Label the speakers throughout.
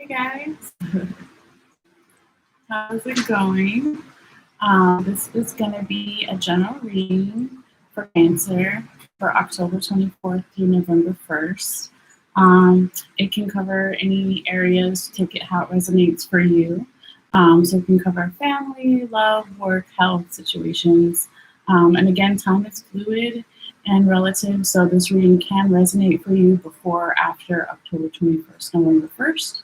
Speaker 1: Hey guys, how's it going? This is going to be a general reading for Cancer for October 24th through November 1st. It can cover any areas, take it how it resonates for you. So it can cover family, love, work, health situations. And again, time is fluid and relative, so this reading can resonate for you before or after October 21st, November 1st.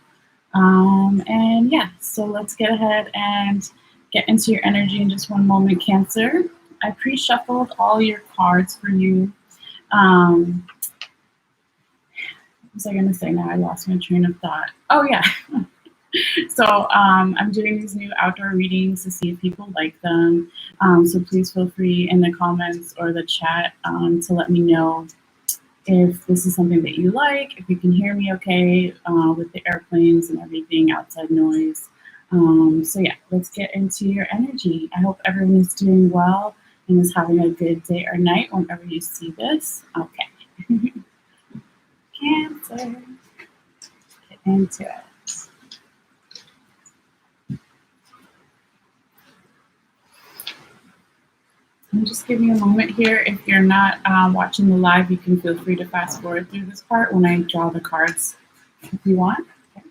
Speaker 1: And yeah, so let's get ahead and get into your energy in just one moment, Cancer. I pre-shuffled all your cards for you. What was I going to say now? I lost my train of thought. Oh, yeah. So I'm doing these new outdoor readings to see if people like them. So please feel free in the comments or the chat to let me know if this is something that you like, if you can hear me okay with the airplanes and everything, outside noise. So yeah, let's get into your energy. I hope everyone is doing well and is having a good day or night whenever you see this. Okay. Cancer. Get into it. And just give me a moment here. If you're not watching the live, you can feel free to fast forward through this part when I draw the cards if you want. Okay.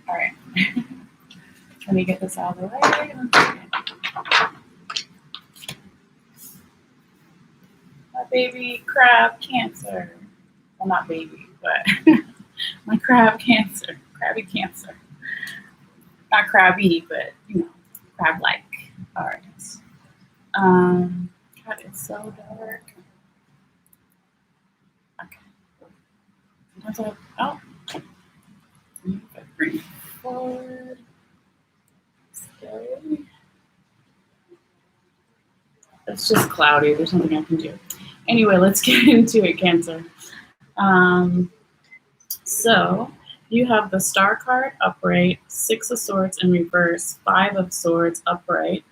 Speaker 1: All right. Let me get this out of the way. My baby crab Cancer. Well, not baby, but my crab Cancer. Crabby Cancer. Not crabby, but crab-like. All right. God, it's so dark. Okay. Oh. Bring it forward. Stay. It's just cloudy. There's nothing I can do. Anyway, let's get into it, Cancer. So you have the Star card upright, 6 of Swords in reverse, 5 of Swords upright,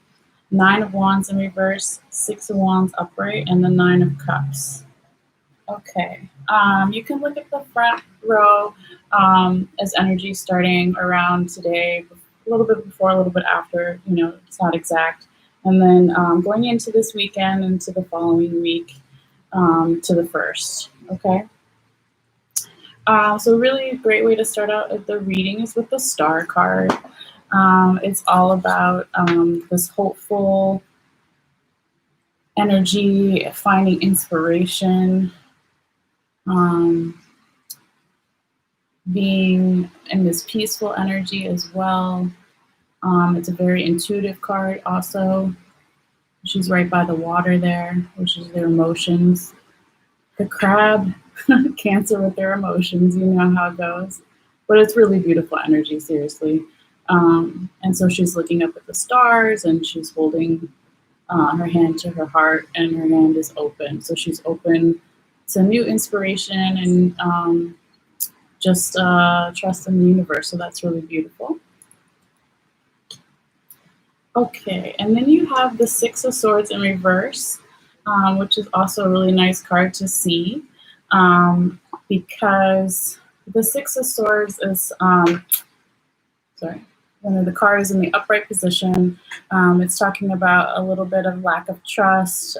Speaker 1: 9 of Wands in reverse, 6 of Wands upright, and the 9 of Cups. Okay. You can look at the front row as energy starting around today, a little bit before, a little bit after, it's not exact. And then going into this weekend, into the following week to the 1st, okay? So really a great way to start out the reading is with the Star card. It's all about this hopeful energy, finding inspiration, um, being in this peaceful energy as well. It's a very intuitive card also. She's right by the water there, which is their emotions. The crab, Cancer with their emotions, you know how it goes. But it's really beautiful energy, seriously. And so she's looking up at the stars and she's holding her hand to her heart and her hand is open. So she's open to new inspiration and just trust in the universe. So that's really beautiful. Okay, and then you have the Six of Swords in reverse, which is also a really nice card to see because the Six of Swords is, sorry, when the card is in the upright position, it's talking about a little bit of lack of trust,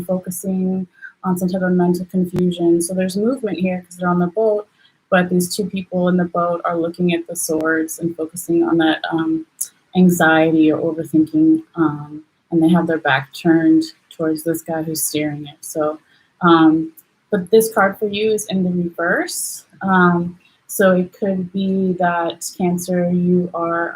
Speaker 1: focusing on some type of mental confusion. So there's movement here because they're on the boat, but these two people in the boat are looking at the swords and focusing on that anxiety or overthinking, and they have their back turned towards this guy who's steering it. So, but this card for you is in the reverse. So it could be that Cancer, you are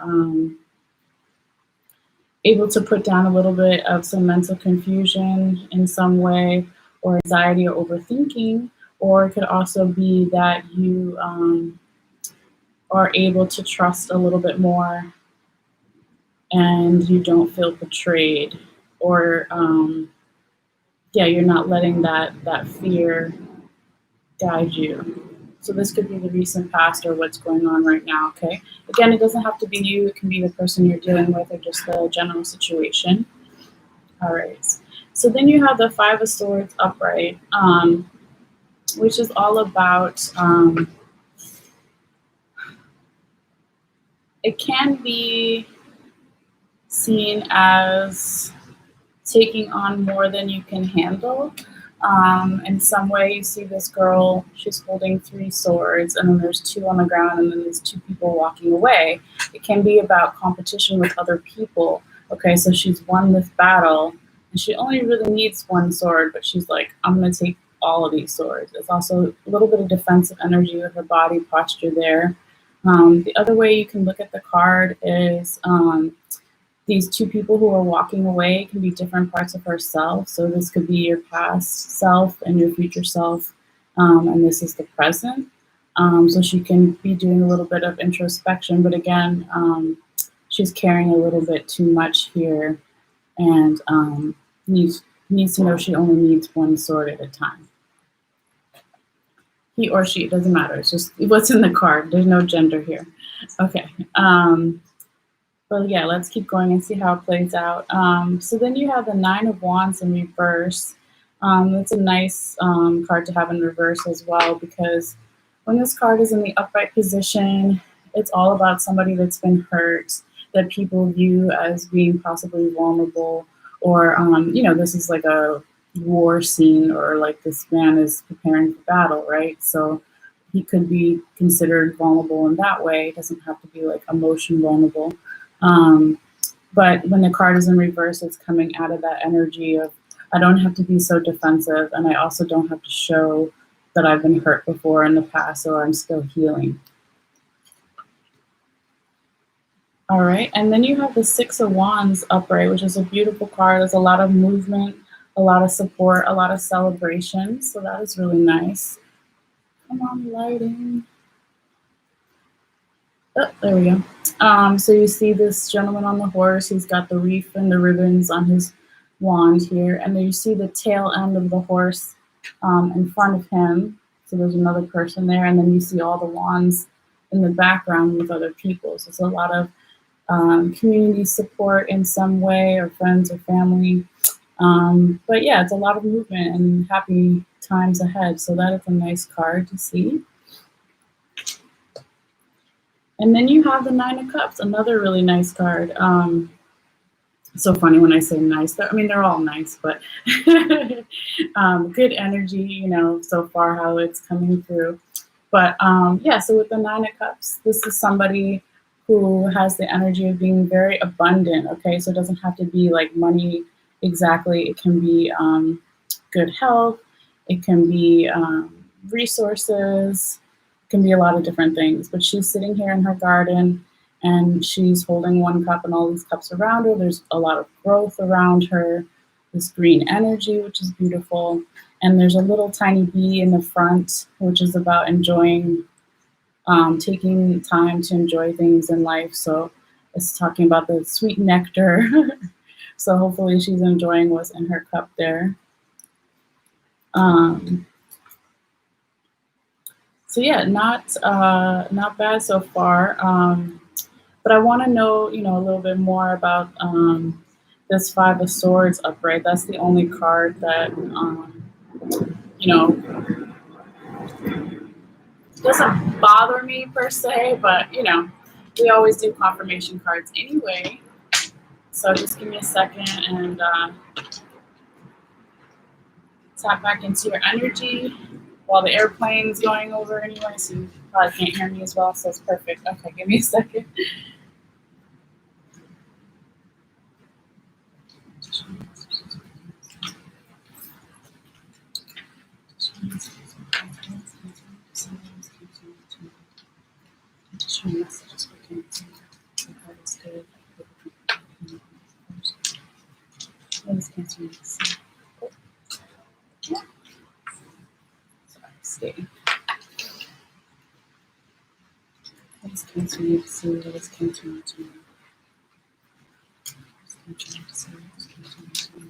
Speaker 1: able to put down a little bit of some mental confusion in some way, or anxiety or overthinking, or it could also be that you are able to trust a little bit more and you don't feel betrayed, or yeah, you're not letting that fear guide you. So this could be the recent past or what's going on right now, okay? Again, it doesn't have to be you. It can be the person you're dealing with or just the general situation. All right. So then you have the Five of Swords upright, which is all about, it can be seen as taking on more than you can handle. In some way, you see this girl, she's holding three swords, and then there's two on the ground, and then there's two people walking away. It can be about competition with other people. Okay, so she's won this battle, and she only really needs one sword, but she's like, I'm going to take all of these swords. It's also a little bit of defensive energy with her body posture there. The other way you can look at the card is these two people who are walking away can be different parts of herself. So this could be your past self and your future self, and this is the present. So she can be doing a little bit of introspection, but again, she's carrying a little bit too much here, and needs to know she only needs one sword at a time. He or she, it doesn't matter. It's just what's in the card. There's no gender here. Okay. Well, yeah, let's keep going and see how it plays out. So then you have the Nine of Wands in reverse. That's a nice card to have in reverse as well, because when this card is in the upright position, it's all about somebody that's been hurt, that people view as being possibly vulnerable, or, this is like a war scene, or like this man is preparing for battle, right? So he could be considered vulnerable in that way. It doesn't have to be like emotion vulnerable. But when the card is in reverse, it's coming out of that energy of, I don't have to be so defensive, and I also don't have to show that I've been hurt before in the past, or I'm still healing. All right, and then you have the Six of Wands upright, which is a beautiful card. There's a lot of movement, a lot of support, a lot of celebration. So that is really nice. Come on, lighting. Oh, there we go. So you see this gentleman on the horse. He's got the wreath and the ribbons on his wand here. And then you see the tail end of the horse in front of him. So there's another person there. And then you see all the wands in the background with other people. So it's a lot of community support in some way, or friends or family. But yeah, it's a lot of movement and happy times ahead. So that is a nice card to see. And then you have the Nine of Cups, another really nice card. So funny when I say nice. They're all nice, but good energy, so far how it's coming through. But yeah, so with the Nine of Cups, this is somebody who has the energy of being very abundant, okay? So it doesn't have to be like money exactly. It can be good health, it can be resources, it can be a lot of different things. But she's sitting here in her garden and she's holding one cup and all these cups around her. There's a lot of growth around her, this green energy, which is beautiful. And there's a little tiny bee in the front, which is about enjoying, taking time to enjoy things in life. So it's talking about the sweet nectar. So hopefully she's enjoying what's in her cup there. Um, so yeah, not bad so far. But I want to know, a little bit more about this Five of Swords upright. That's the only card that you know doesn't bother me per se, but we always do confirmation cards anyway. So just give me a second and tap back into your energy while the airplane's going over anyway, so you probably can't hear me as well, so it's perfect. Okay, give me a second. Stay. What is Cancer need to see? What is Cancer need to know? What is Cancer need to see? What is Cancer need to know?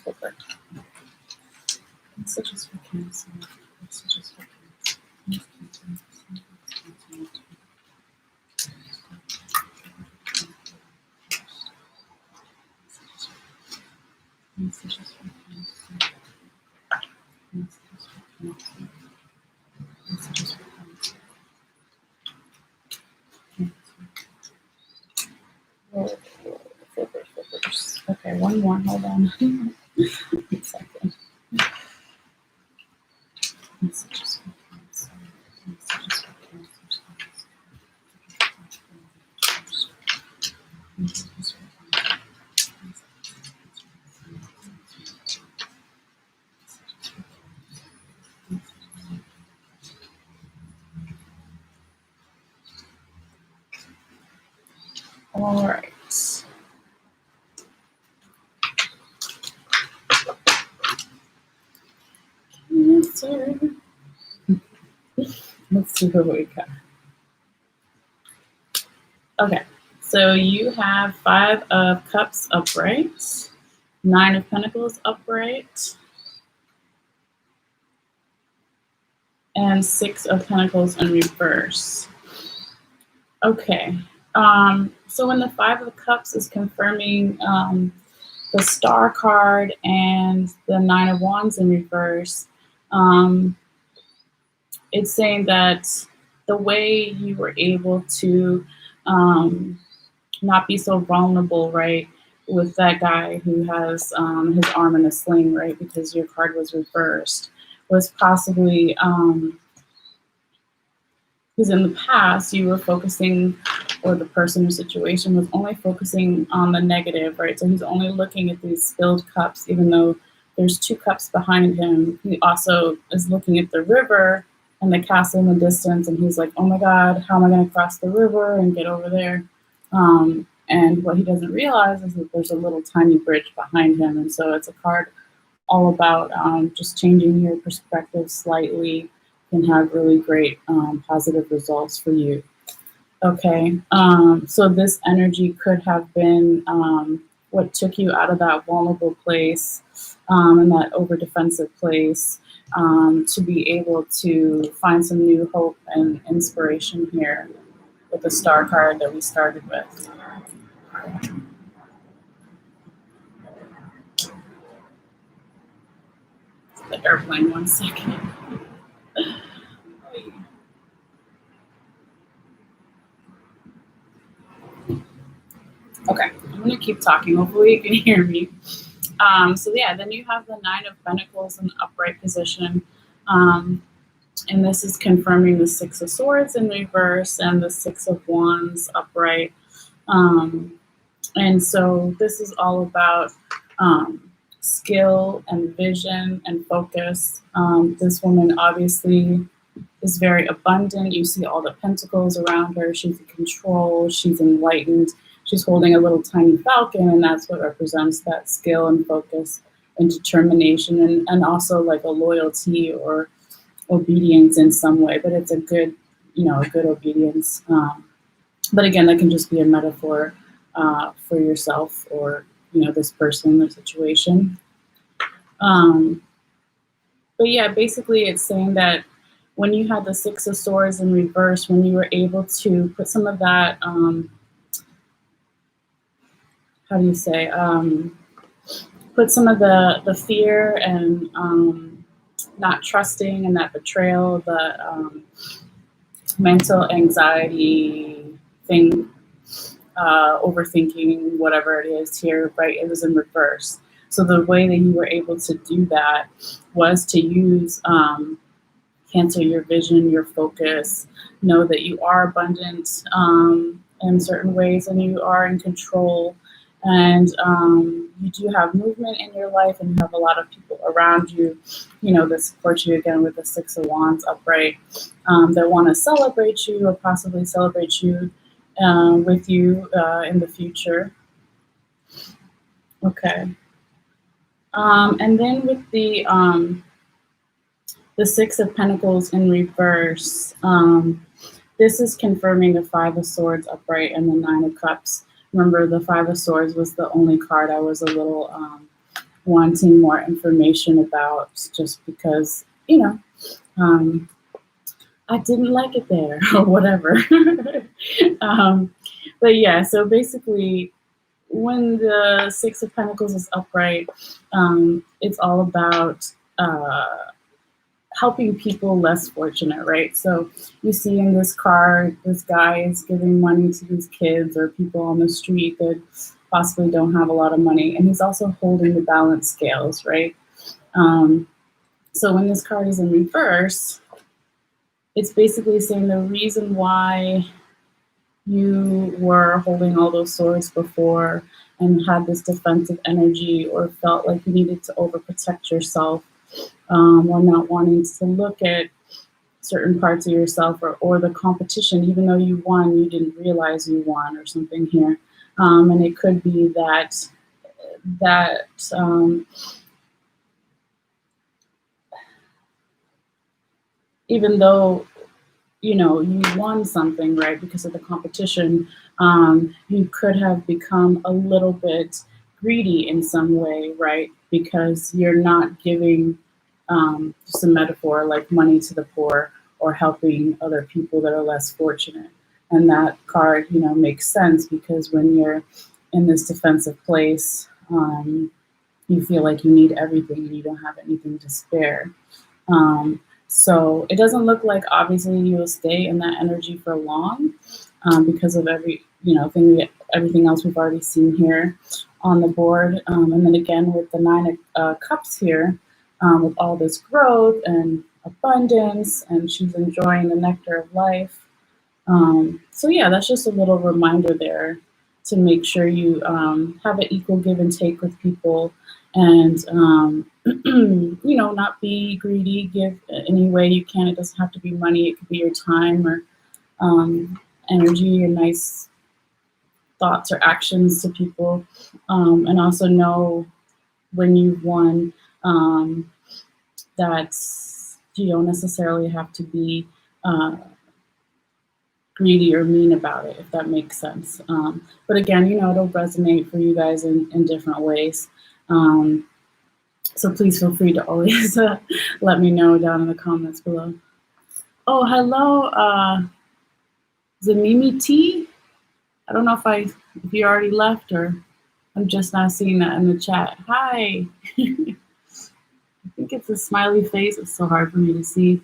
Speaker 1: Perfect. Messages for Cancer. Messages for Cancer. Messages for Cancer. Messages for Cancer. Messages for Cancer. Flippers. Okay, one more. Hold on. 1 second. Messages for Cancer. Messages for Cancer. Messages for Cancer. All right. Cancer. Let's see what we got. Okay, so you have 5 of Cups upright, 9 of Pentacles upright, and 6 of Pentacles in reverse. Okay, so when the 5 of Cups is confirming the Star card and the 9 of Wands in reverse, it's saying that the way you were able to not be so vulnerable, right, with that guy who has his arm in a sling, right, because your card was reversed, was possibly because in the past you were focusing, or the person or situation was only focusing on the negative, right? So he's only looking at these spilled cups, even though there's 2 cups behind him. He also is looking at the river and the castle in the distance, and he's like, oh my God, how am I going to cross the river and get over there? And what he doesn't realize is that there's a little tiny bridge behind him. And so it's a card all about just changing your perspective slightly can have really great positive results for you. Okay, so this energy could have been what took you out of that vulnerable place and that over defensive place to be able to find some new hope and inspiration here with the Star card that we started with. The airplane, 1 second. going to keep talking. Hopefully you can hear me. So yeah, then you have the Nine of Pentacles in upright position. And this is confirming the Six of Swords in reverse and the Six of Wands upright. And so this is all about skill and vision and focus. This woman obviously is very abundant. You see all the pentacles around her. She's in control. She's enlightened. She's holding a little tiny falcon, and that's what represents that skill and focus and determination, and also like a loyalty or obedience in some way. But it's a good, a good obedience. But again, that can just be a metaphor for yourself or this person, the situation. But yeah, basically it's saying that when you had the Six of Swords in reverse, when you were able to put some of that, put some of the fear and not trusting and that betrayal, the mental anxiety thing, overthinking, whatever it is here, right? It was in reverse. So the way that you were able to do that was to use Cancer, your vision, your focus, know that you are abundant in certain ways and you are in control, and you do have movement in your life and you have a lot of people around you, that support you, again with the Six of Wands upright, that want to celebrate you or possibly celebrate you with you in the future. Okay. And then with the Six of Pentacles in reverse, this is confirming the Five of Swords upright and the Nine of Cups. Remember, the Five of Swords was the only card I was a little wanting more information about, just because, I didn't like it there or whatever. But yeah, so basically, when the Six of Pentacles is upright, it's all about helping people less fortunate, right? So you see in this card, this guy is giving money to these kids or people on the street that possibly don't have a lot of money. And he's also holding the balance scales, right? So when this card is in reverse, it's basically saying the reason why you were holding all those swords before and had this defensive energy or felt like you needed to overprotect yourself, or not wanting to look at certain parts of yourself or the competition, even though you won, you didn't realize you won or something here. And it could be that even though you won something, right, because of the competition, you could have become a little bit greedy in some way, right, because you're not giving just a metaphor, like money to the poor or helping other people that are less fortunate. And that card, makes sense because when you're in this defensive place, you feel like you need everything and you don't have anything to spare. So it doesn't look like obviously you will stay in that energy for long because of everything else we've already seen here on the board. And then again with the Nine of Cups here, with all this growth and abundance, and she's enjoying the nectar of life. So yeah, that's just a little reminder there to make sure you have an equal give and take with people, and not be greedy. Give any way you can. It doesn't have to be money. It could be your time or energy or nice thoughts or actions to people, and also know when you've won that you don't necessarily have to be greedy or mean about it, if that makes sense. But again, it'll resonate for you guys in different ways. So please feel free to always let me know down in the comments below. Oh, hello, Zamimi T. I don't know if you already left or I'm just not seeing that in the chat. Hi. I think it's a smiley face. It's so hard for me to see.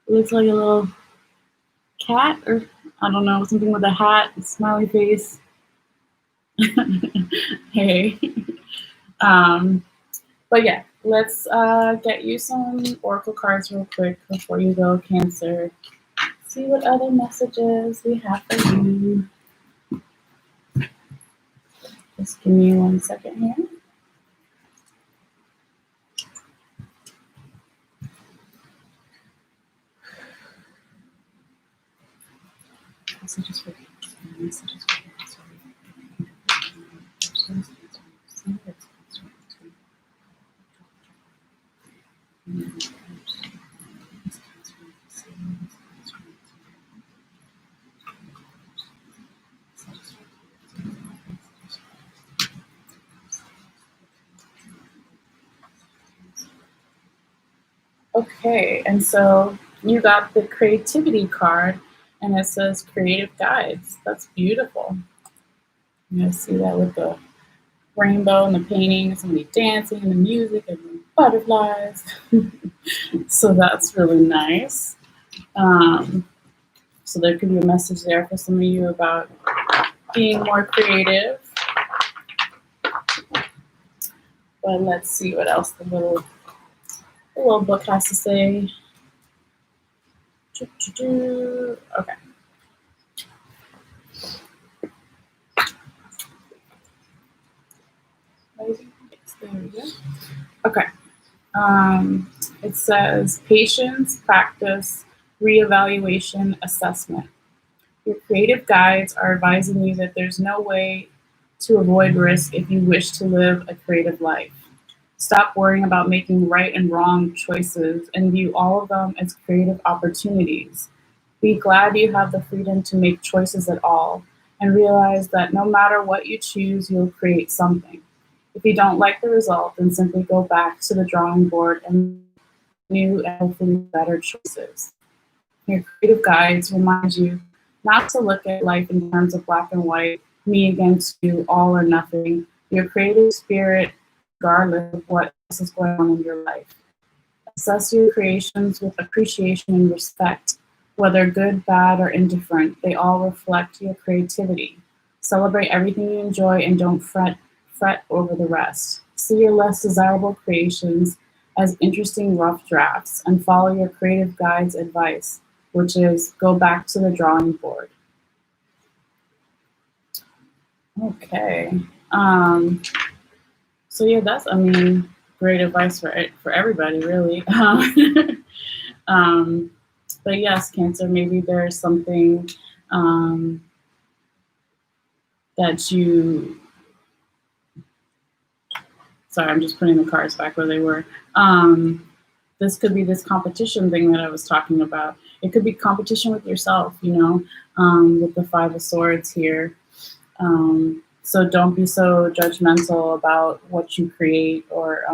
Speaker 1: It looks like a little cat or I don't know, something with a hat, a smiley face. Hey. Um, but yeah, let's get you some oracle cards real quick before you go, Cancer. See what other messages we have for you. Just give me 1 second here. Messages for Cancer. Messages for Cancer. Okay, and so you got the creativity card, and it says creative guides. That's beautiful. You guys see that with the rainbow and the painting, somebody dancing and the music and the butterflies. So that's really nice. Um, so there could be a message there for some of you about being more creative. But let's see what else the little book has to say. Okay. There we go. Okay. It says patience, practice, reevaluation, assessment. Your creative guides are advising you that there's no way to avoid risk if you wish to live a creative life. Stop worrying about making right and wrong choices and view all of them as creative opportunities. Be glad you have the freedom to make choices at all and realize that no matter what you choose, you'll create something. If you don't like the result, then simply go back to the drawing board and new and hopefully better choices. Your creative guides remind you not to look at life in terms of black and white, me against you, all or nothing. Your creative spirit, regardless of what else is going on in your life. Assess your creations with appreciation and respect. Whether good, bad, or indifferent, they all reflect your creativity. Celebrate everything you enjoy and don't fret over the rest. See your less desirable creations as interesting rough drafts and follow your creative guide's advice, which is go back to the drawing board. Okay. So yeah, that's great advice for everybody, really. But yes, Cancer, maybe there's something that you. Sorry, I'm just putting the cards back where they were. This could be this competition thing that I was talking about. It could be competition with yourself, with the Five of Swords here. So don't be so judgmental about what you create or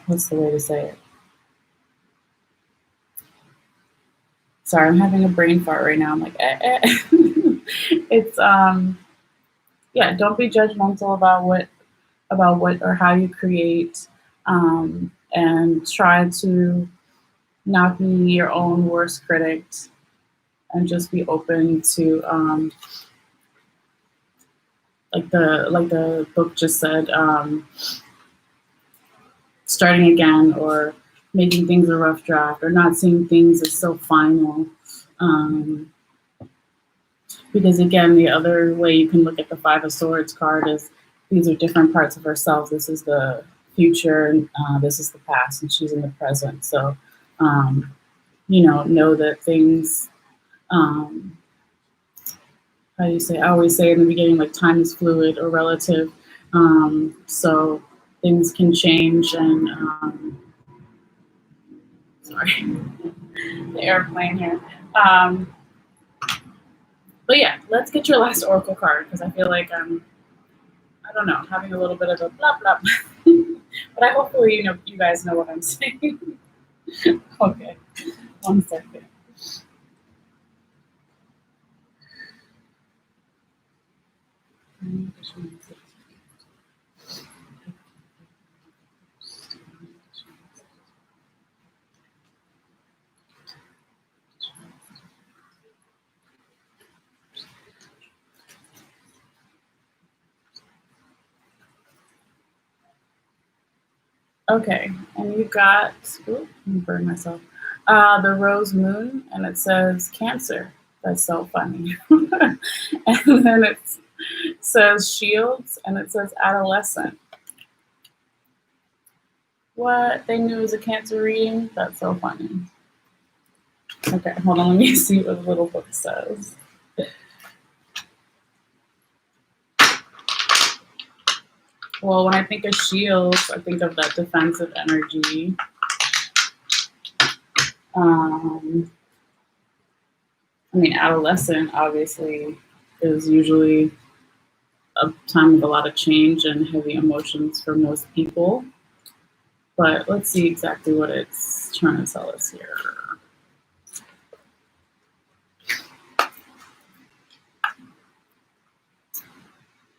Speaker 1: what's the way to say it? Sorry, I'm having a brain fart right now. I'm like, It's yeah, don't be judgmental about what or how you create, and try to not be your own worst critic and just be open to like the book just said, starting again or making things a rough draft or not seeing things as so final. Because again, the other way you can look at the Five of Swords card is these are different parts of herself. This is the future, this is the past, and she's in the present. So, know that things, how do you say? I always say in the beginning, like time is fluid or relative. So things can change and, sorry, the airplane here. But yeah, let's get your last oracle card because I feel like I don't know, having a little bit of a blah blah. But hopefully you guys know what I'm saying. Okay, 1 second. Okay, and you got, ooh, let me burn myself, the rose moon, and it says Cancer. That's so funny. And then it says shields, and it says adolescent. What? They knew it was a Cancer reading? That's so funny. Okay, hold on, let me see what the little book says. Well, when I think of shields, I think of that defensive energy. I mean, adolescent obviously is usually a time of a lot of change and heavy emotions for most people. But let's see exactly what it's trying to tell us here.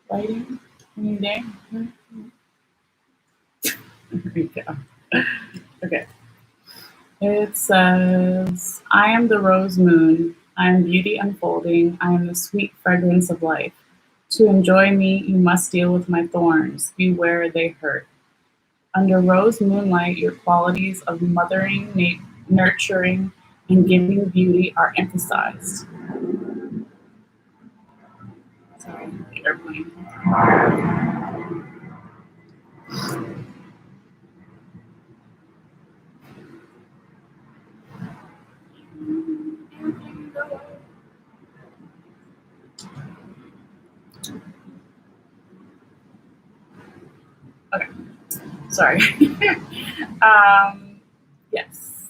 Speaker 1: Lighting? Any day? There we go. Okay. It says, I am the rose moon. I am beauty unfolding. I am the sweet fragrance of life. To enjoy me, you must deal with my thorns. Beware they hurt. Under rose moonlight, your qualities of mothering, nurturing, and giving beauty are emphasized. Sorry, the airplane. Okay, sorry. Yes.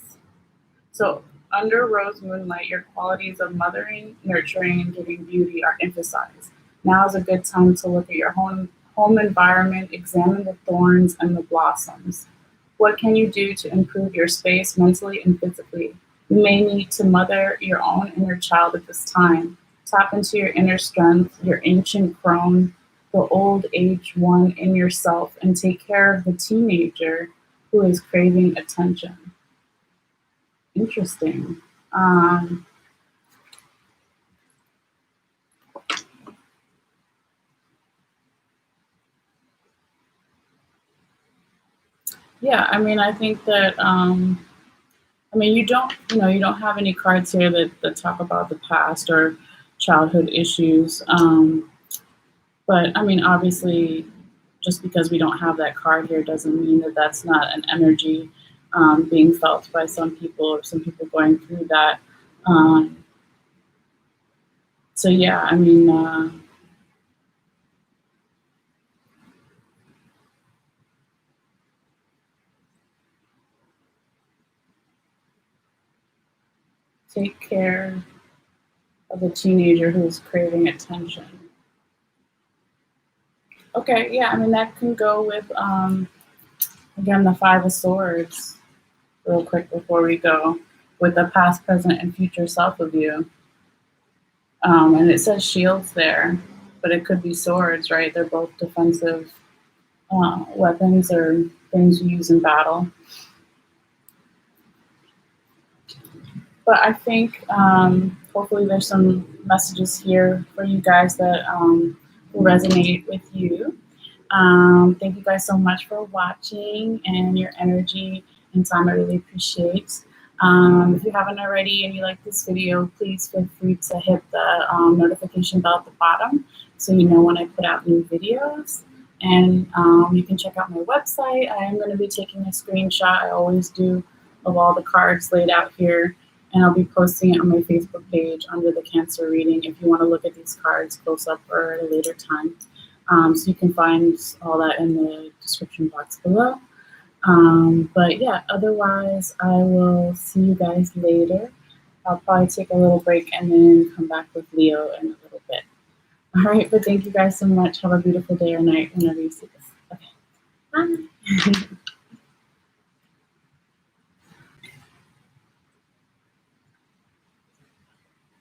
Speaker 1: So under rose moonlight, your qualities of mothering, nurturing, and giving beauty are emphasized. Now is a good time to look at your home environment, examine the thorns and the blossoms. What can you do to improve your space mentally and physically? You may need to mother your own inner child at this time. Tap into your inner strength, your ancient crone, the old age one in yourself, and take care of the teenager who is craving attention. Interesting. Um, yeah, I mean, I think that, I mean, you don't have any cards here that talk about the past or childhood issues. But I mean, obviously, just because we don't have that card here doesn't mean that that's not an energy being felt by some people or some people going through that. Um, so yeah, I mean, take care of a teenager who's craving attention. Okay, yeah, I mean, that can go with, again, the Five of Swords, real quick before we go, with the past, present, and future self of you. And it says shields there, but it could be swords, right? They're both defensive weapons or things you use in battle. But I think hopefully there's some messages here for you guys that will resonate with you. Thank you guys so much for watching and your energy and time. I really appreciate. If you haven't already and you like this video, please feel free to hit the notification bell at the bottom so you know when I put out new videos. And you can check out my website. I am going to be taking a screenshot, I always do, of all the cards laid out here. And I'll be posting it on my Facebook page under the Cancer reading if you want to look at these cards close up or at a later time. So you can find all that in the description box below. But yeah, otherwise, I will see you guys later. I'll probably take a little break and then come back with Leo in a little bit. All right, but thank you guys so much. Have a beautiful day or night whenever you see this. Okay, bye.